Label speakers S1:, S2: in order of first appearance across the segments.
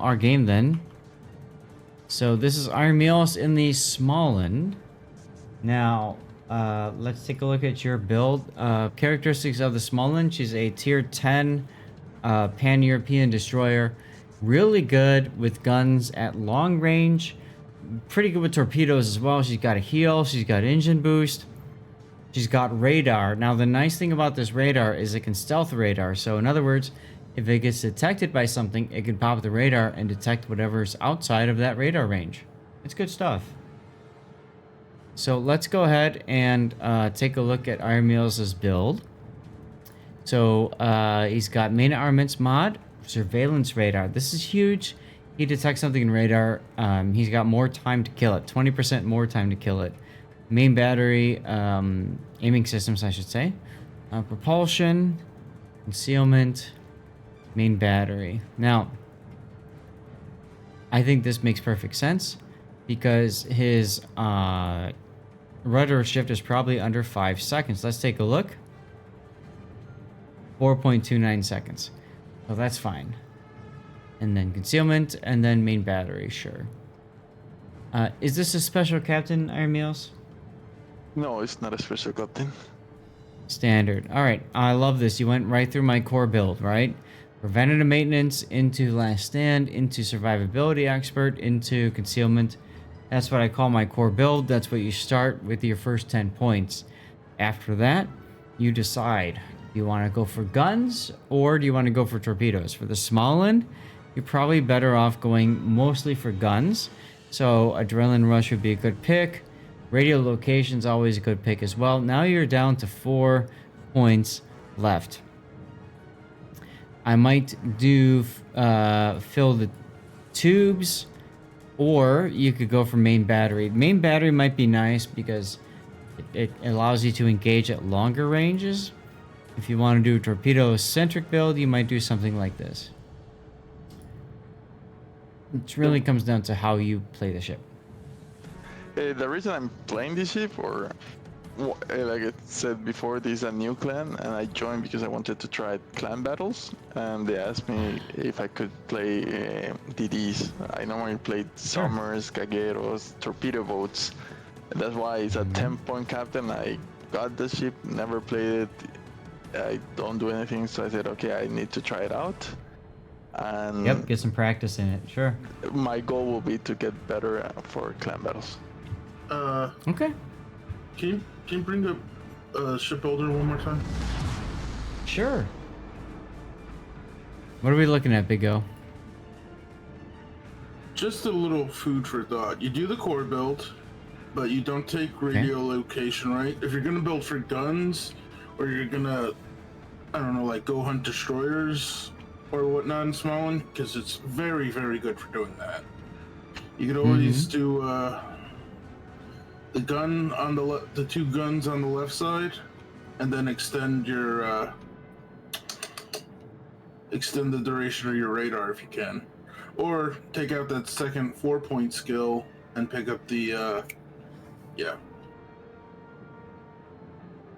S1: our game then. So this is ironmillos in the Smaland. Now, let's take a look at your build. Characteristics of the Smaland. She's a tier 10 pan-European destroyer. Really good with guns at long range. Pretty good with torpedoes as well. She's got a heal. She's got engine boost. She's got radar. Now, the nice thing about this radar is it can stealth radar. So, in other words, if it gets detected by something, it can pop the radar and detect whatever's outside of that radar range. It's good stuff. So, let's go ahead and take a look at ironmillos' build. So, he's got main armaments mod, surveillance radar. This is huge. He detects something in radar. He's got more time to kill it. 20% more time to kill it. Main battery, aiming systems, I should say. Propulsion, concealment, main battery. Now, I think this makes perfect sense because his rudder shift is probably under 5 seconds. Let's take a look. 4.29 seconds. So that's fine. And then concealment, and then main battery, sure. Is this a special captain, ironmillos?
S2: No, it's not a special captain.
S1: Standard. All right, I love this. You went right through my core build, right? Preventative maintenance, into last stand, into survivability expert, into concealment. That's what I call my core build. That's what you start with your first 10 points. After that, you decide. Do you want to go for guns or do you want to go for torpedoes? For the Smaland, you're probably better off going mostly for guns. So adrenaline rush would be a good pick. Radio location's always a good pick as well. Now you're down to 4 points left. I might do fill the tubes, or you could go for main battery. Main battery might be nice because it allows you to engage at longer ranges. If you want to do a torpedo-centric build, you might do something like this. It really comes down to how you play the ship.
S2: The reason I'm playing this ship, or like I said before, this is a new clan, and I joined because I wanted to try clan battles, and they asked me if I could play DDs. I normally played Summers, Cagueros, torpedo boats, and that's why it's a 10-point captain. I got the ship, never played it. I don't do anything, so I said, okay, I need to try it out. And
S1: yep, get some practice in it, sure.
S2: My goal will be to get better for clan battles.
S1: Okay.
S3: Can you bring up shipbuilder one more time?
S1: Sure. What are we looking at, Big O?
S3: Just a little food for thought. You do the core build, but you don't take radio location, right? If you're gonna build for guns, or you're gonna, I don't know, like go hunt destroyers or whatnot in Smaland, because it's very, very good for doing that. You could always do the gun on the two guns on the left side, and then extend your extend the duration of your radar if you can, or take out that second 4-point skill and pick up the yeah.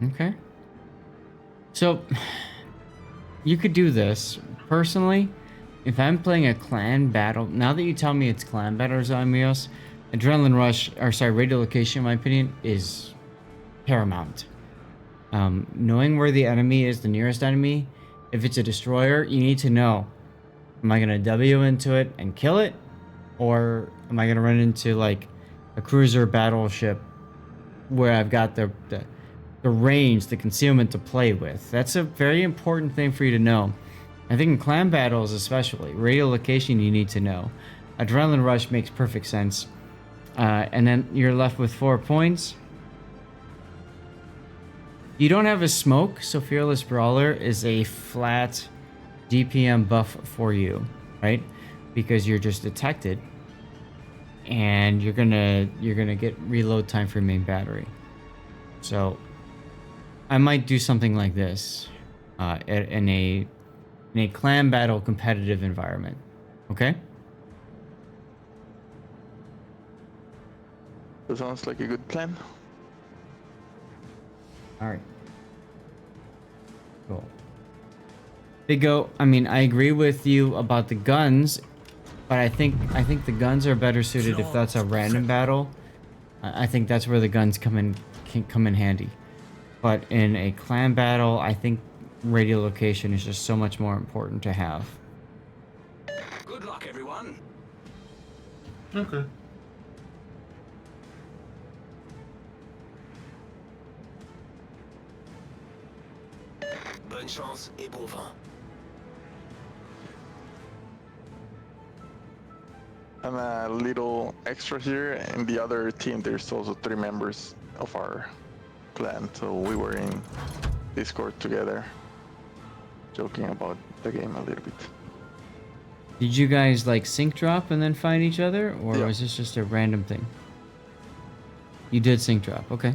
S1: Okay. So, you could do this. Personally, if I'm playing a clan battle, now that you tell me it's clan battles on ironmillos, adrenaline rush, or sorry, radio location, in my opinion, is paramount. Knowing where the enemy is, the nearest enemy, if it's a destroyer, you need to know, am I going to W into it and kill it? Or am I going to run into like a cruiser battleship where I've got the range, the concealment to play with? That's a very important thing for you to know. I think in clan battles especially, radio location you need to know. Adrenaline rush makes perfect sense. And then you're left with 4 points. You don't have a smoke, so Fearless Brawler is a flat DPM buff for you, right? Because you're just detected, and you're gonna get reload time for main battery. So I might do something like this in a clan battle competitive environment. Okay.
S2: That sounds like a good plan.
S1: All right. Cool. Big O, I mean, I agree with you about the guns. But I think the guns are better suited if that's a random battle. I think that's where the guns can come in handy. But in a clan battle, I think radiolocation is just so much more important to have.
S4: Good luck, everyone.
S3: Okay.
S4: Bonne chance et bon vent.
S2: And a little extra here, in the other team there's also 3 members of our clan, so we were in Discord together, joking about the game a little bit.
S1: Did you guys like sync drop and then find each other, or
S2: Yeah.
S1: was this just a random thing? You did sync drop, okay.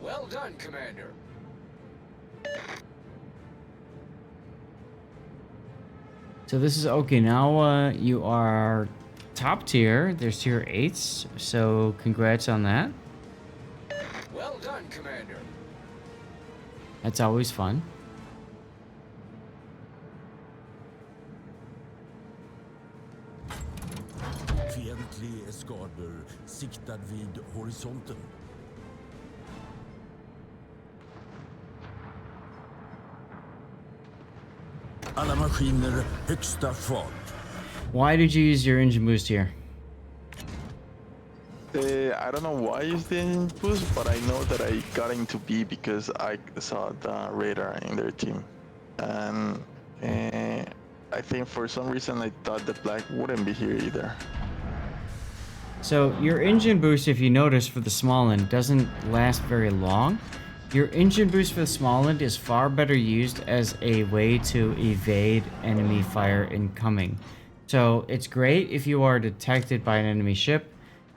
S4: Well done, Commander.
S1: So this is Okinawa. You are top tier. There's tier 8s, so congrats on that.
S4: Well done, Commander.
S1: That's always fun.
S5: Fientlig eskader siktad vid horisonten. Alla maskiner högsta fart.
S1: Why did you use your engine boost here?
S2: I don't know why I used the engine boost, but I know that I got into B because I saw the radar in their team. And I think for some reason I thought the black wouldn't be here either.
S1: So your engine boost, if you notice, for the Smaland doesn't last very long. Your engine boost for the Smaland is far better used as a way to evade enemy fire incoming. So it's great if you are detected by an enemy ship,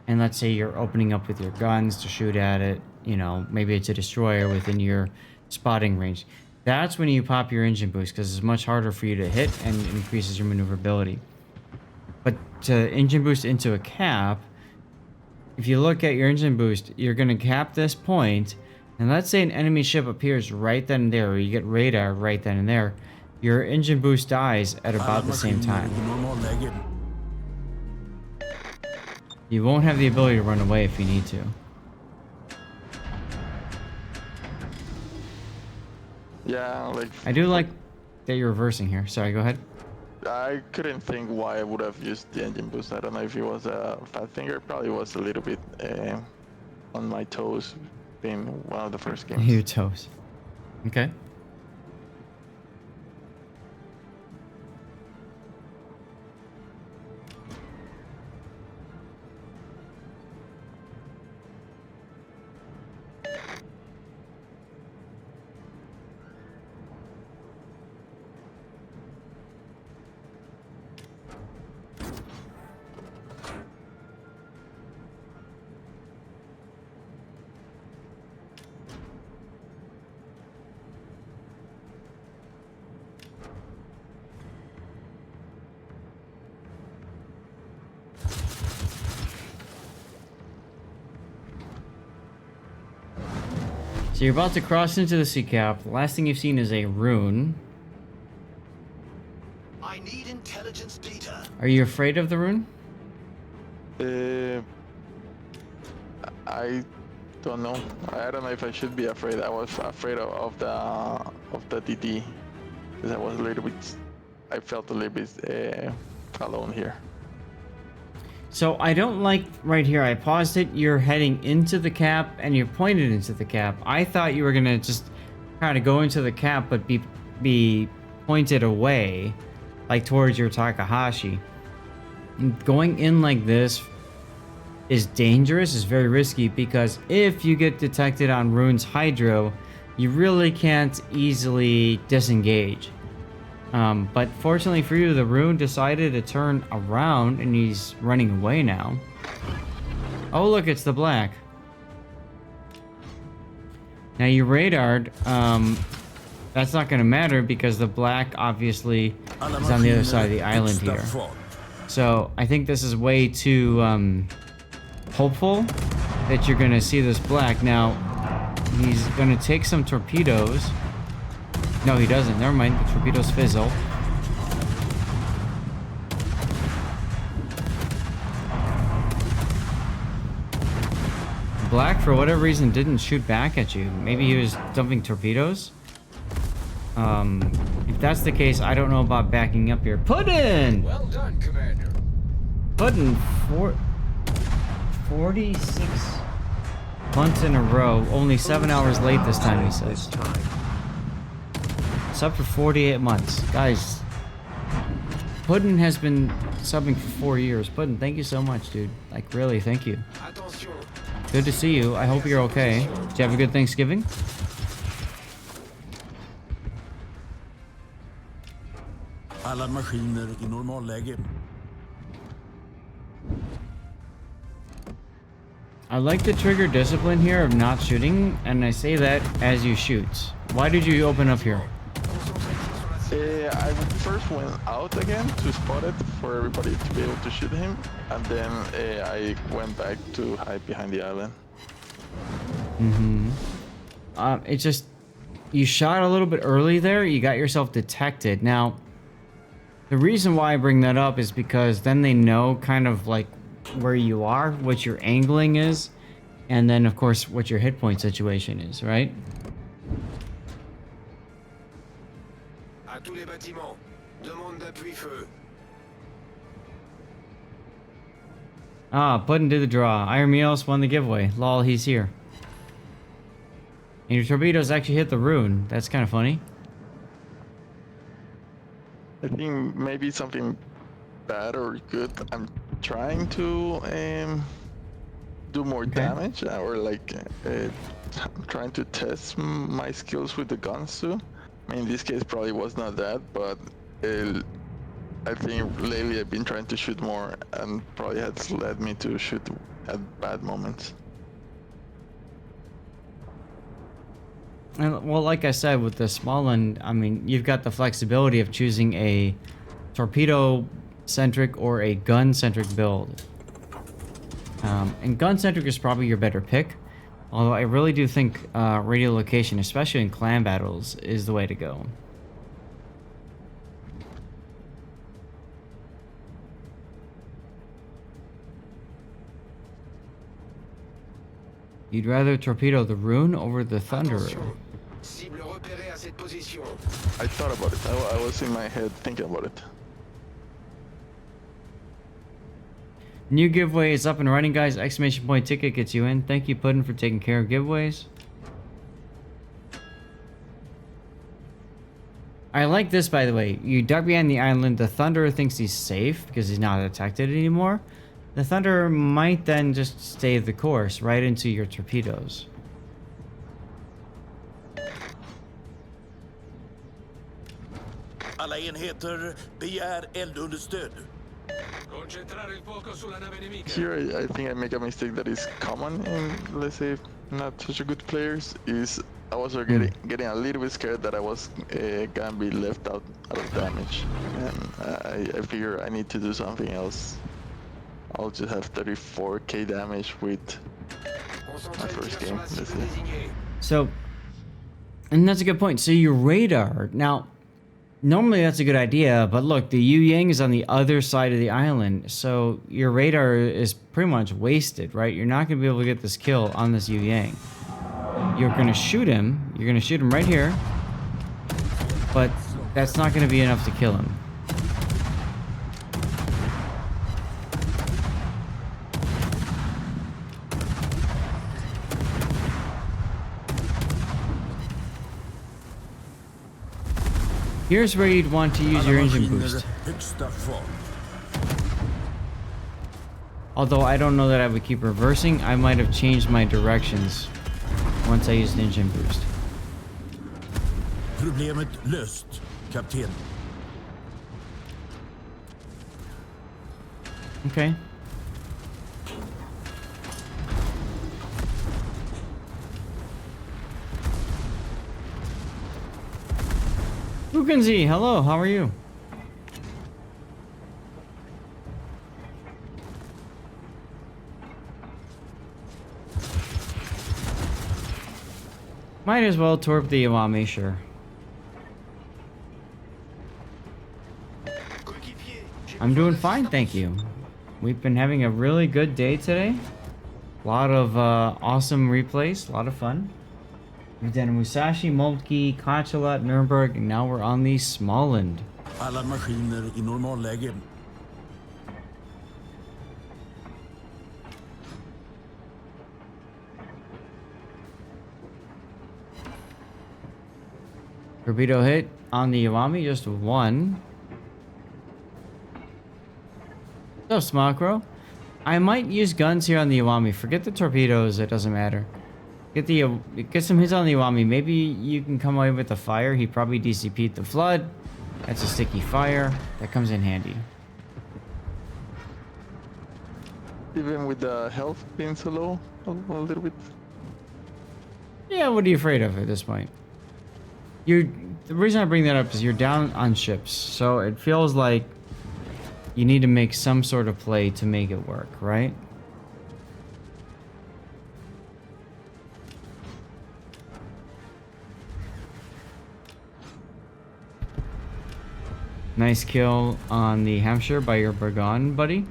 S1: and let's say you're opening up with your guns to shoot at it, you know, maybe it's a destroyer within your spotting range. That's when you pop your engine boost, because it's much harder for you to hit and increases your maneuverability. But to engine boost into a cap, if you look at your engine boost, you're going to cap this point, and let's say an enemy ship appears right then and there, or you get radar right then and there, your engine boost dies at about the same time. You won't have the ability to run away if you need to.
S2: Yeah, like
S1: I do like that you're reversing here. Sorry, go ahead.
S2: I couldn't think why I would have used the engine boost. I don't know if it was a fat finger. Probably was a little bit on my toes, being one of the first games.
S1: Your toes. Okay. So you're about to cross into the sea cap. The last thing you've seen is a rune.
S4: I need intelligence data.
S1: Are you afraid of the rune?
S2: I don't know. I don't know if I should be afraid. I was afraid of the DD because I was a little bit. I felt a little bit alone here.
S1: So I don't like right here. I paused it. You're heading into the cap and you're pointed into the cap. I thought you were gonna just kind of go into the cap, but be pointed away, like towards your Takahashi. Going in like this is dangerous. Is very risky because if you get detected on Rune's Hydro, you really can't easily disengage. But fortunately for you, the Rune decided to turn around and he's running away now. Oh look, it's the black. Now you radared, that's not gonna matter because the black obviously is on the other side of the island here. So I think this is way too hopeful that you're gonna see this black. Now he's gonna take some torpedoes. No, he doesn't. Never mind. The torpedoes fizzle. black, for whatever reason, didn't shoot back at you. Maybe he was dumping torpedoes. If that's the case, I don't know about backing up here. Puddin!
S4: Well done, Commander.
S1: Puddin, 46 months in a row. Only 7 hours late this time, he says. Sub for 48 months. Guys, Puddin has been subbing for 4 years. Puddin, thank you so much, dude. Like, really, thank you.
S4: Attention.
S1: Good to see you. I hope you're okay. Did you have a good Thanksgiving?
S5: Alla maskiner i normalläge.
S1: I like the trigger discipline here of not shooting, and I say that as you shoot. Why did you open up here?
S2: I first went out again to spot it for everybody to be able to shoot him, and then I went back to hide behind the island.
S1: It's just, you shot a little bit early there, you got yourself detected. Now, the reason why I bring that up is because then they know kind of like where you are, what your angling is, and then of course what your hit point situation is, right?
S4: À tous les bâtiments. Demande d'appui feu.
S1: Ah, Puddin did the draw. ironmillos won the giveaway. Lol, he's here. And your torpedoes actually hit the rune. That's kind of funny.
S2: I think maybe something bad or good. I'm trying to do more damage, or like I'm trying to test my skills with the guns too. I mean, in this case probably was not that, but I think lately I've been trying to shoot more, and probably has led me to shoot at bad moments.
S1: And, well, like I said, with the Smaland, I mean, you've got the flexibility of choosing a torpedo-centric or a gun-centric build. And gun-centric is probably your better pick. Although I really do think radio location, especially in clan battles, is the way to go. You'd rather torpedo the rune over the thunderer.
S4: Attention. Cible repérée à cette position.
S2: I thought about it. I was in my head thinking about it.
S1: New giveaway is up and running, guys. Exclamation point ticket gets you in. Thank you, Puddin, for taking care of giveaways. I like this, by the way. You duck behind the island. The Thunderer thinks he's safe because he's not detected anymore. The Thunderer might then just stay the course right into your torpedoes.
S5: Alla enheter begär eldunderstöd.
S4: Concentrare il fuoco sulla nave nemica.
S2: Here, I think I make a mistake that is common in, let's say, not such a good players. Is I was getting a little bit scared that I was gonna be left out of damage, and I figure I need to do something else. I'll just have 34k damage with my first game. Let's see.
S1: So, and that's a good point. So your radar, now, normally that's a good idea, but look, the Yu Yang is on the other side of the island, so your radar is pretty much wasted, right? You're not going to be able to get this kill on this Yu Yang. You're going to shoot him. You're going to shoot him right here, but that's not going to be enough to kill him. Here's where you'd want to use your engine boost.
S5: Högsta fart.
S1: Although I don't know that I would keep reversing, I might have changed my directions once I used engine boost.
S5: Problemet löst, kapten.
S1: Okay. Fukenzi, hello, how are you? Might as well torp the Iwami, sure. I'm doing fine, thank you. We've been having a really good day today. A lot of awesome replays, a lot of fun. We've done Musashi, Moltke, Kochelat, Nuremberg, and now we're on the Smaland.
S5: Alla maskiner i normalläge.
S1: Torpedo hit on the Iwami, just one. What's up, Smakro? I might use guns here on the Iwami. Forget the torpedoes, it doesn't matter. Get some hits on the Iwami. Maybe you can come away with the fire. He probably DCP'd the flood. That's a sticky fire. That comes in handy.
S2: Even with the health being so low, a little bit.
S1: Yeah, what are you afraid of at this point? The reason I bring that up is you're down on ships, so it feels like you need to make some sort of play to make it work, right? Nice kill on the Hampshire by your Burgon, buddy.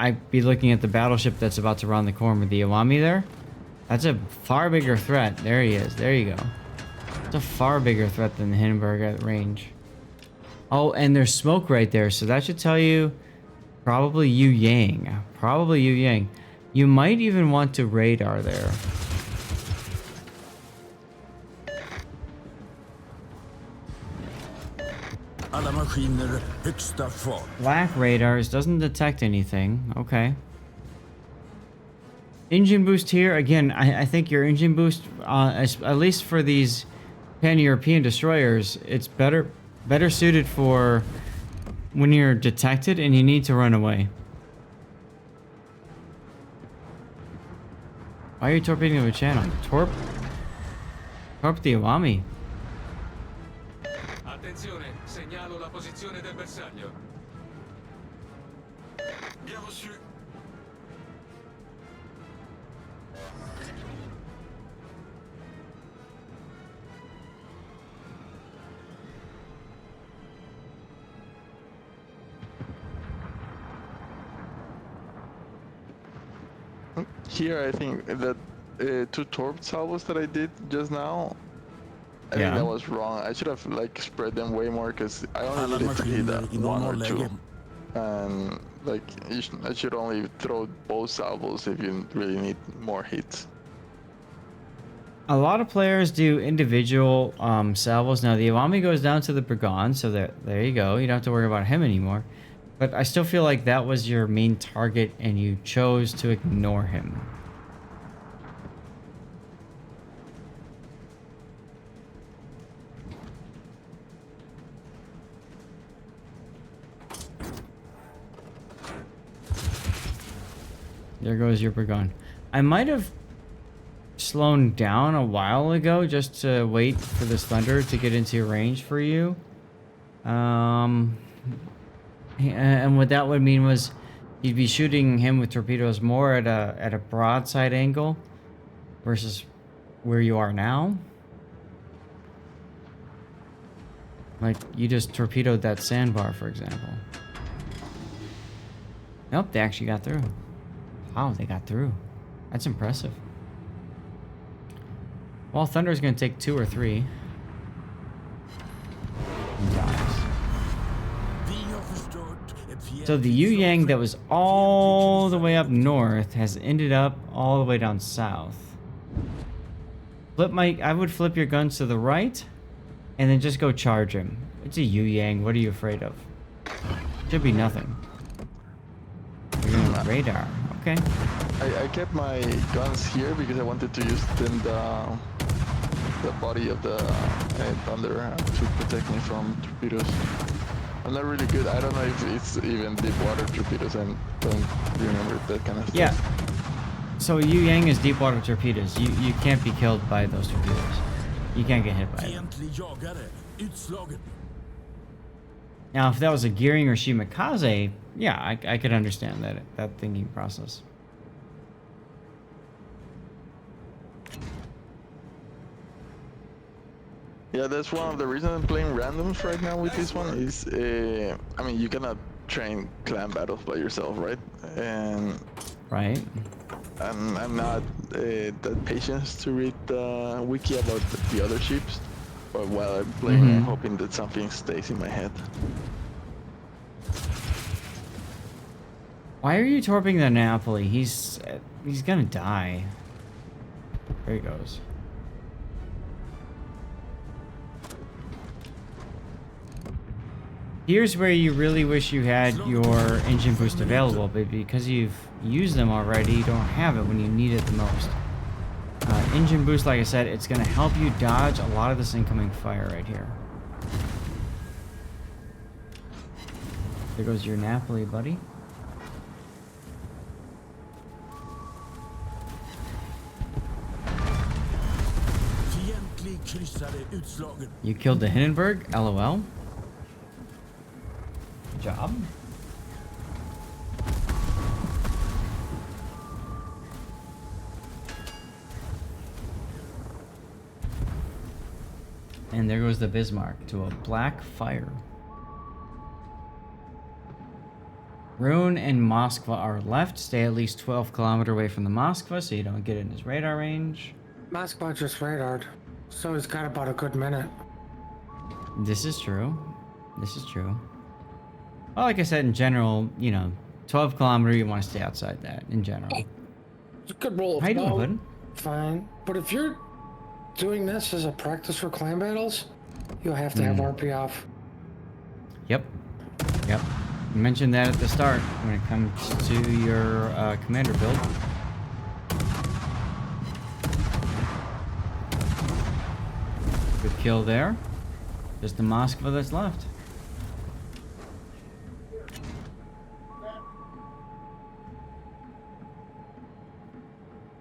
S1: I'd be looking at the battleship that's about to round the corner with the Iwami there. That's a far bigger threat. There he is. There you go. It's a far bigger threat than the Hindenburg at range. Oh, and there's smoke right there, so that should tell you probably Yu Yang. Probably Yu Yang. You might even want to radar there.
S5: Alla maskiner högsta fart.
S1: Black radars doesn't detect anything. Okay. Engine boost here. Again, I think your engine boost, at least for these pan-European destroyers, it's better suited for when you're detected and you need to run away. Why are you torpedoing the channel? Torp the Iwami.
S6: Attenzione, segnalo la posizione del bersaglio.
S4: Bien reçu.
S2: Here, I think that 2 torp salvos that I did just now, I
S1: Yeah.
S2: think that was wrong. I should have like spread them way more because I only
S5: Alla
S2: needed to hit
S5: maskiner i
S2: 1 or
S5: normalläge.
S2: 2. And like I should only throw both salvos if you really need more hits.
S1: A lot of players do individual salvos. Now the Iwami goes down to the Burgon, so there you go. You don't have to worry about him anymore. But I still feel like that was your main target and you chose to ignore him. There goes your Burgon. I might have slowed down a while ago just to wait for this thunder to get into range for you. And what that would mean was you'd be shooting him with torpedoes more at a broadside angle versus where you are now. Like you just torpedoed that sandbar, for example. Nope, they actually got through. Wow, they got through. That's impressive. Well, Thunder's gonna take 2 or 3. He dies. So the Yu Yang that was all the way up north has ended up all the way down south. I would flip your guns to the right and then just go charge him. It's a Yu Yang, what are you afraid of? Should be nothing. You're gonna radar, okay.
S2: I kept my guns here because I wanted to use them the body of the Thunder to protect me from torpedoes. I'm not really good. I don't know if it's even deep water torpedoes. I don't remember that kind of stuff.
S1: Yeah. So Yu Yang is deep water torpedoes. You can't be killed by those torpedoes. You can't get hit by them.
S5: Fientlig jagare utslagen.
S1: Now, if that was a Gearing or Shimakaze, yeah, I could understand that thinking process.
S2: Yeah, that's one of the reasons I'm playing randoms right now with this one. Is I mean, you cannot train clan battles by yourself, right? And
S1: Right?
S2: I'm not that patient to read the wiki about the other ships. But while I'm playing, I'm hoping that something stays in my head.
S1: Why are you torping the Napoli? He's gonna die. There he goes. Here's where you really wish you had your engine boost available, but because you've used them already, you don't have it when you need it the most. Engine boost, like I said, it's going to help you dodge a lot of this incoming fire right here. There goes your Napoli, buddy.
S5: Fientlig kryssare utslagen.
S1: You killed the Hindenburg, LOL. Good job. And there goes the Bismarck to a black fire. Rune and Moskva are left. Stay at least 12 kilometers away from the Moskva so you don't get in his radar range.
S7: Moskva just radared, so he's got about a good minute.
S1: This is true. This is true. Well, like I said, in general, you know, 12 kilometers, you want to stay outside that, in general.
S7: You could roll a
S1: How you doing,
S7: boat,
S1: bud?
S7: fine. But if you're doing this as a practice for clan battles, you'll have to have RP off.
S1: Yep. Yep. You mentioned that at the start when it comes to your commander build. Good kill there. Just the Moskva that's left.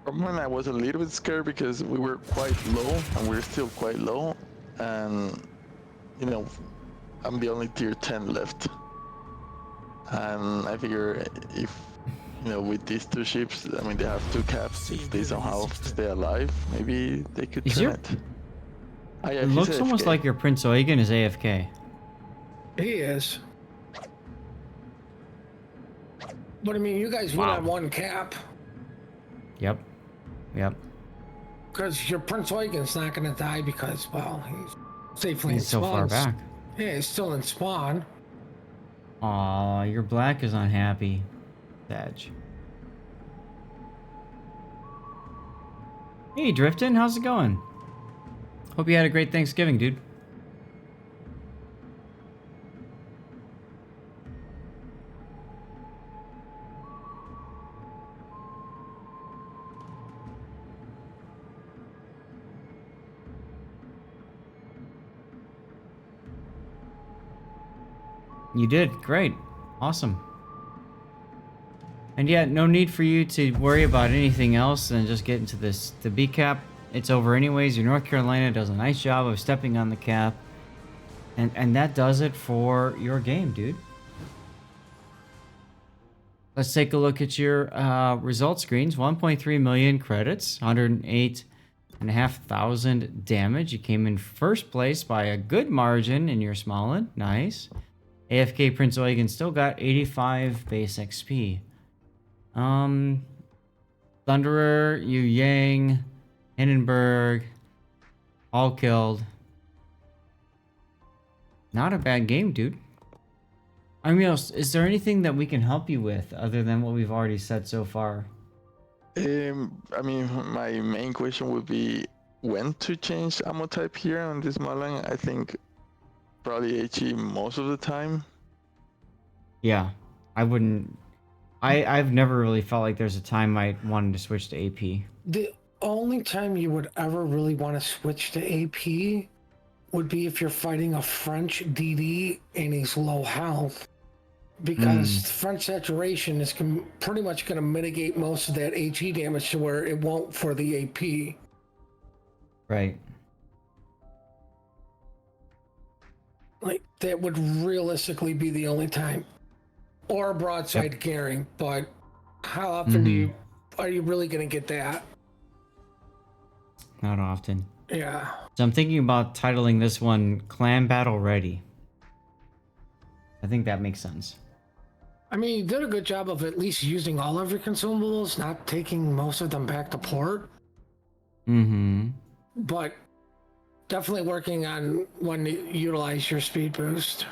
S2: From when I was a little bit scared because we were quite low, and we're still quite low, and you know, I'm the only tier 10 left. And I figure if, you know, with these two ships, I mean, they have two caps. If they somehow stay alive, maybe they could
S1: Is
S2: turn
S1: your-
S2: it. Oh, yeah,
S1: It
S2: he's
S1: looks almost
S2: AFK.
S1: like your Prince Eugen is AFK.
S7: He is. But I mean, you guys went on one cap,
S1: Yep. Yep.
S7: because your Prince Eugen's not going to die because, well, he's safely in
S1: He's so
S7: spawn.
S1: far back.
S7: Yeah, he's still in spawn.
S1: Aw, your black is unhappy. Sag. Hey, Driftin, how's it going? Hope you had a great Thanksgiving, dude. You did. Great. Awesome. And yeah, no need for you to worry about anything else and just get into this. The B cap, it's over anyways. Your North Carolina does a nice job of stepping on the cap. And that does it for your game, dude. Let's take a look at your result screens. 1.3 million credits, 108,500 damage. You came in first place by a good margin in your Smaland. Nice. AFK Prince Eugen still got 85 base XP. Thunderer, Yu Yang, Hindenburg, all killed. Not a bad game, dude. I mean, is there anything that we can help you with other than what we've already said so far?
S2: I mean, my main question would be when to change ammo type here on this Smaland. I think probably HE most of the time.
S1: Yeah, I wouldn't. I've never really felt like there's a time I wanted to switch to AP.
S7: The only time you would ever really want to switch to AP would be if you're fighting a French DD and he's low health. Because French saturation is pretty much going to mitigate most of that HE damage to where it won't for the AP.
S1: Right.
S7: Like, that would realistically be the only time. Or broadside gearing, but how often are you really going to get that?
S1: not often.
S7: Yeah.
S1: So I'm thinking about titling this one Clan Battle Ready. I think that makes sense.
S7: I mean, you did a good job of at least using all of your consumables, not taking most of them back to port,
S1: Mm-hmm.
S7: but definitely working on when to utilize your speed boost.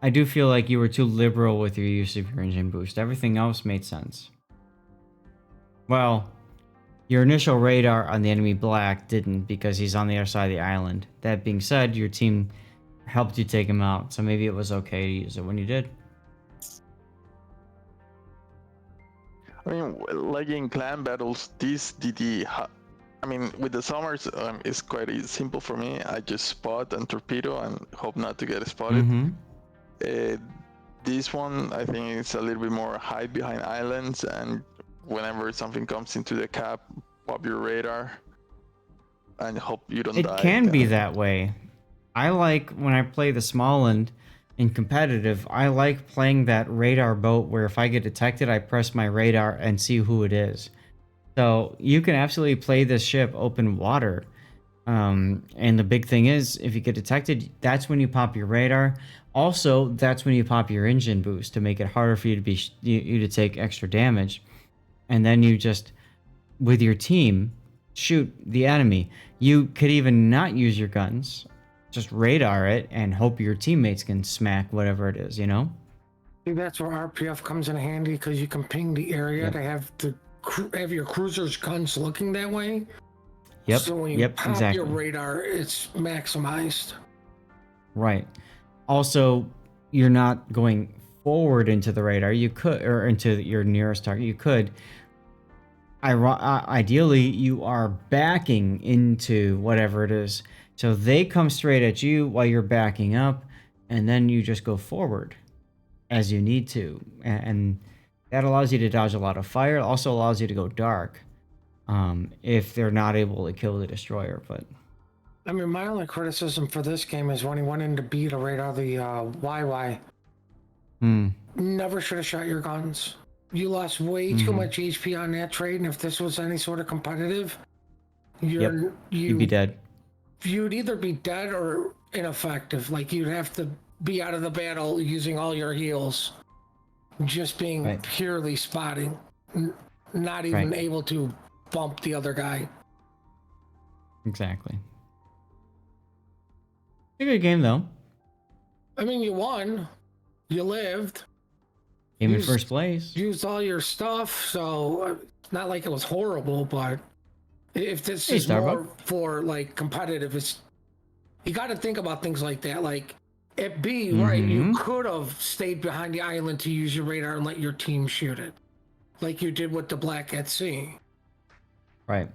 S1: I do feel like you were too liberal with your use of your engine boost. Everything else made sense. Well, your initial radar on the enemy black didn't because he's on the other side of the island. That being said, your team helped you take him out, so maybe it was okay to use it when you did.
S2: I mean, like in clan battles, this DD, I mean, with the summers, it's quite simple for me. I just spot and torpedo and hope not to get spotted.
S1: Mm-hmm.
S2: This one, I think it's a little bit more hide behind islands, and whenever something comes into the cap, pop your radar and hope you don't die.
S1: It can be that way. I like when I play the Smaland in competitive, I like playing that radar boat where if I get detected, I press my radar and see who it is. So you can absolutely play this ship open water. And the big thing is, if you get detected, that's when you pop your radar. Also, that's when you pop your engine boost to make it harder for you to be you to take extra damage. And then you just, with your team, shoot the enemy. You could even not use your guns, just radar it and hope your teammates can smack whatever it is, you know?
S7: I think that's where RPF comes in handy because you can ping the area to have your cruiser's guns looking that way.
S1: Yep.
S7: So when you pop
S1: exactly.
S7: your radar, it's maximized.
S1: Right. Also, you're not going forward into the radar. You could, or into your nearest target. You could. Ideally, you are backing into whatever it is. So they come straight at you while you're backing up, and then you just go forward as you need to. And that allows you to dodge a lot of fire. It also allows you to go dark if they're not able to kill the destroyer. But
S7: I mean, my only criticism for this game is when he went in to beat a radar, the YY. Never should have shot your guns. You lost way too much HP on that trade, and if this was any sort of competitive, you'd
S1: be dead.
S7: You'd either be dead or ineffective. Like, you'd have to be out of the battle using all your heals, just being purely spotting, not even able to bump the other guy.
S1: Exactly. It's a good game, though.
S7: I mean, you won. You lived.
S1: Came in first place.
S7: Used all your stuff, so not like it was horrible, but if this is more for like competitive, it's you got to think about things like that. Like at B, right, you could have stayed behind the island to use your radar and let your team shoot it, like you did with the Black at Sea.
S1: Right.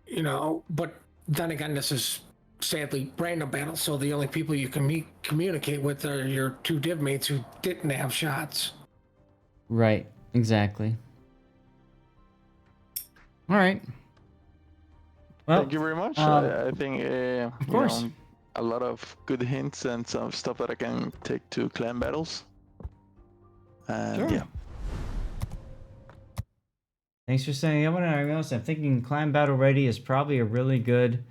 S7: You know, but then again, this is sadly random battle, so the only people you can communicate with are your two div mates who didn't have shots.
S1: Right, exactly. All right. Well,
S2: thank you very much. I think
S1: of course,
S2: a lot of good hints and some stuff that I can take to clan battles. And yeah.
S1: Thanks for saying that one. I'm thinking Clan Battle Ready is probably a really good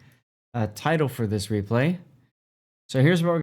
S1: title for this replay. So here's what we're